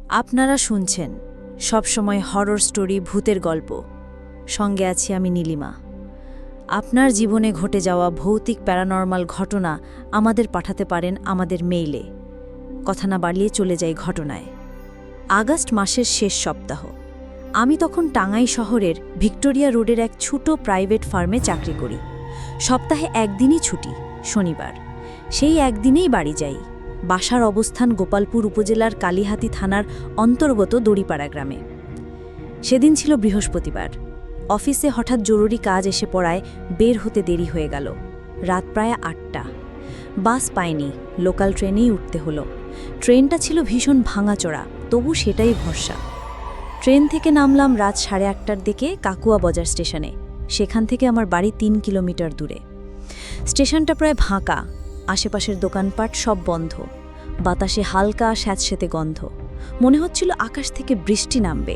আপনারা শুনছেন সবসময় হরর স্টোরি, ভূতের গল্প। সঙ্গে আছি আমি নীলিমা। আপনার জীবনে ঘটে যাওয়া ভৌতিক প্যারানর্মাল ঘটনা আমাদের পাঠাতে পারেন আমাদের মেইলে। কথা না বাড়িয়ে চলে যাই ঘটনায়। আগস্ট মাসের শেষ সপ্তাহ। আমি তখন টাঙ্গাই শহরের ভিক্টোরিয়া রোডের এক ছোট প্রাইভেট ফার্মে চাকরি করি। সপ্তাহে একদিনই ছুটি, শনিবার। সেই একদিনেই বাড়ি যাই। বাসার অবস্থান গোপালপুর উপজেলার কালিহাতী থানার অন্তর্গত দড়িপাড়া গ্রামে। সেদিন ছিল বৃহস্পতিবার। অফিসে হঠাৎ জরুরি কাজ এসে পড়ায় বের হতে দেরি হয়ে গেল। রাত প্রায় ৮টা। বাস পাইনি, লোকাল ট্রেনেই উঠতে হলো। ট্রেনটা ছিল ভীষণ ভাঙাচোরা, তবু সেটাই ভরসা। ট্রেন থেকে নামলাম রাত 8:30টার দিকে কাকুয়া বাজার স্টেশনে। সেখান থেকে আমার বাড়ি 3 কিলোমিটার দূরে। স্টেশনটা প্রায় ফাঁকা, আশেপাশের দোকানপাট সব বন্ধ। বাতাসে হালকা স্যাঁতসেঁতে গন্ধ। মনে হচ্ছিল আকাশ থেকে বৃষ্টি নামবে।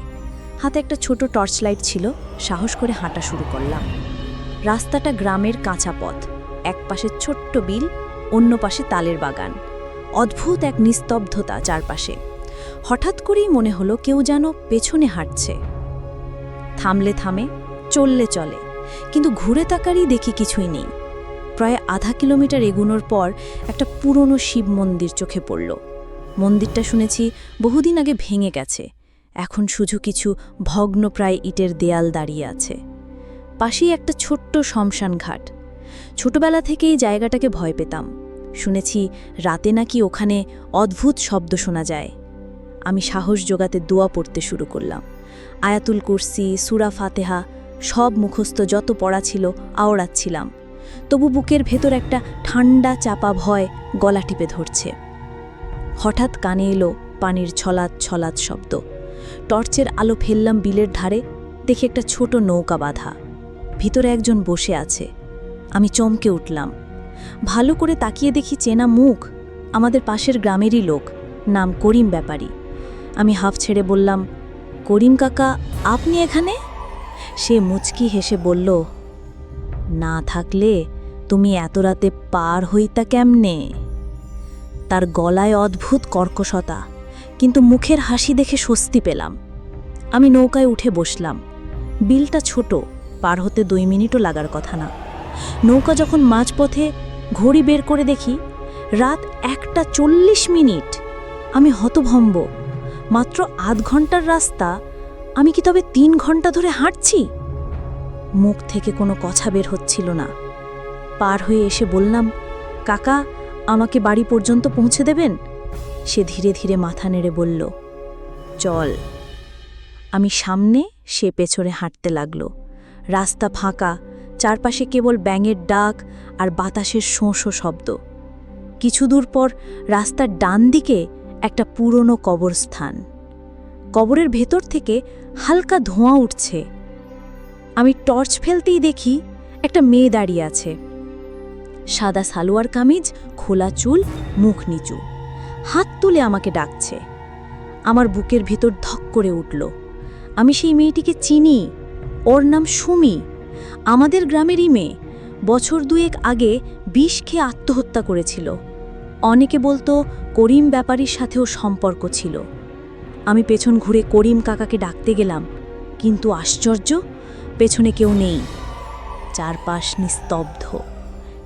হাতে একটা ছোট টর্চ লাইট ছিল, সাহস করে হাঁটা শুরু করলাম। রাস্তাটা গ্রামের কাঁচা পথ, এক পাশে ছোট্ট বিল, অন্য পাশে তালের বাগান। অদ্ভুত এক নিস্তব্ধতা চারপাশে। হঠাৎ করেই মনে হলো কেউ যেন পেছনে হাঁটছে। থামলে থামে, চললে চলে, কিন্তু ঘুরে তাকারই দেখি কিছুই নেই। প্রায় আধা কিলোমিটার এগুনোর পর একটা পুরনো শিব মন্দির চোখে পড়ল। মন্দিরটা শুনেছি বহুদিন আগে ভেঙে গেছে, এখন শুধু কিছু ভগ্নপ্রায় ইটের দেয়াল দাঁড়িয়ে আছে। পাশেই একটা ছোট্ট শ্মশান ঘাট। ছোটবেলা থেকেই জায়গাটাকে ভয় পেতাম। শুনেছি রাতে নাকি ওখানে অদ্ভুত শব্দ শোনা যায়। আমি সাহস জোগাতে দোয়া পড়তে শুরু করলাম। আয়াতুল কুরসি, সূরা ফাতেহা সব মুখস্থ যত পড়া ছিল আওড়াচ্ছিলাম। তবু বুকের ভেতর একটা ঠান্ডা চাপা ভয় গলা টিপে ধরছে। হঠাৎ কানে এলো পানির ছলাৎ ছলাৎ শব্দ। টর্চের আলো ফেললাম বিলের ধারে, দেখে একটা ছোট নৌকা বাঁধা। ভিতরে একজন বসে আছে। আমি চমকে উঠলাম। ভালো করে তাকিয়ে দেখি চেনা মুখ, আমাদের পাশের গ্রামেরই লোক, নাম করিম ব্যাপারী। আমি হাফ ছেড়ে বললাম, করিম কাকা, আপনি এখানে? সে মুচকি হেসে বলল, না থাকলে তুমি এত রাতে পার হইতা কেমনে? তার গলায় অদ্ভুত কর্কশতা, কিন্তু মুখের হাসি দেখে স্বস্তি পেলাম। আমি নৌকায় উঠে বসলাম। বিলটা ছোট, পার হতে 2 মিনিটও লাগার কথা না। নৌকা যখন মাঝপথে, ঘড়ি বের করে দেখি রাত 1:40। আমি হতভম্ব। মাত্র আধ ঘন্টার রাস্তা, আমি কি তবে 3 ঘন্টা ধরে হাঁটছি? মুখ থেকে কোনো কথা বের হচ্ছিল না। পার হয়ে এসে বললাম, কাকা, আমাকে বাড়ি পর্যন্ত পৌঁছে দেবেন? সে ধীরে ধীরে মাথা নেড়ে বলল, চল। আমি সামনে, সে পেছনে হাঁটতে লাগল। রাস্তা ফাঁকা, চারপাশে কেবল ব্যাঙের ডাক আর বাতাসের শোঁ-শোঁ শব্দ। কিছু দূর পর রাস্তার ডান দিকে একটা পুরনো কবরস্থান। কবরের ভেতর থেকে হালকা ধোঁয়া উঠছে। আমি টর্চ ফেলতেই দেখি একটা মেয়ে দাঁড়িয়ে আছে। সাদা সালোয়ার কামিজ, খোলা চুল, মুখ নিচু, হাত তুলে আমাকে ডাকছে। আমার বুকের ভিতর ধক করে উঠল। আমি সেই মেয়েটিকে চিনি। ওর নাম সুমি, আমাদের গ্রামেরই মেয়ে। বছর 2 আগে বিষ খেয়ে আত্মহত্যা করেছিল। অনেকে বলতো করিম ব্যাপারীর সাথেও সম্পর্ক ছিল। আমি পেছন ঘুরে করিম কাকাকে ডাকতে গেলাম, কিন্তু আশ্চর্য, পেছনে কেউ নেই। চারপাশ নিস্তব্ধ,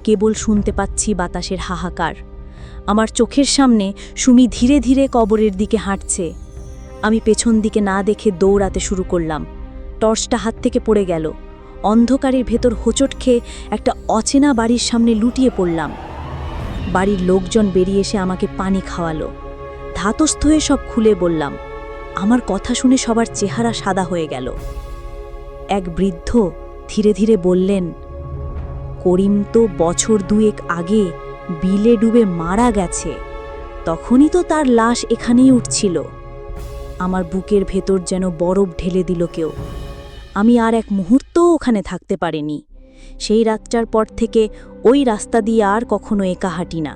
কেবল শুনতে পাচ্ছি বাতাসের হাহাকার। আমার চোখের সামনে সুমি ধীরে ধীরে কবরের দিকে হাঁটছে। আমি পেছন দিকে না দেখে দৌড়াতে শুরু করলাম। টর্চটা হাত থেকে পড়ে গেল। অন্ধকারের ভেতর হোঁচট খেয়ে একটা অচেনা বাড়ির সামনে লুটিয়ে পড়লাম। বাড়ির লোকজন বেরিয়ে এসে আমাকে পানি খাওয়ালো। ধাতস্থ হয়ে সব খুলে বললাম। আমার কথা শুনে সবার চেহারা সাদা হয়ে গেল। এক বৃদ্ধ ধীরে ধীরে বললেন, করিম তো বছর 2 আগে বিলে ডুবে মারা গেছে, তখনই তো তার লাশ এখানেই উঠছিল। আমার বুকের ভেতর যেন বরফ ঢেলে দিল কেউ। আমি আর এক মুহূর্তও ওখানে থাকতে পারিনি। সেই রাতটার পর থেকে ওই রাস্তা দিয়ে আর কখনো একা হাঁটি না।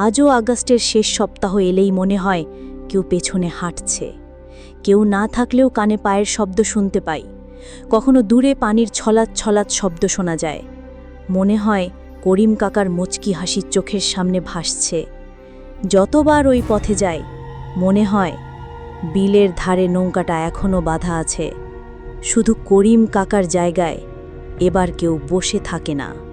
আজও আগস্টের শেষ সপ্তাহ এলেই মনে হয় কেউ পেছনে হাঁটছে। কেউ না থাকলেও কানে পায়ের শব্দ শুনতে পাই। কখনো দূরে পানির ছলাৎ ছলাৎ শব্দ শোনা যায়। মনে হয় করিম কাকার মুচকি হাসির চোখের সামনে ভাসছে। যতবার ওই পথে যাই, মনে হয় বিলের ধারে নৌকাটা এখনও বাঁধা আছে। শুধু করিম কাকার জায়গায় এবার কেউ বসে থাকে না।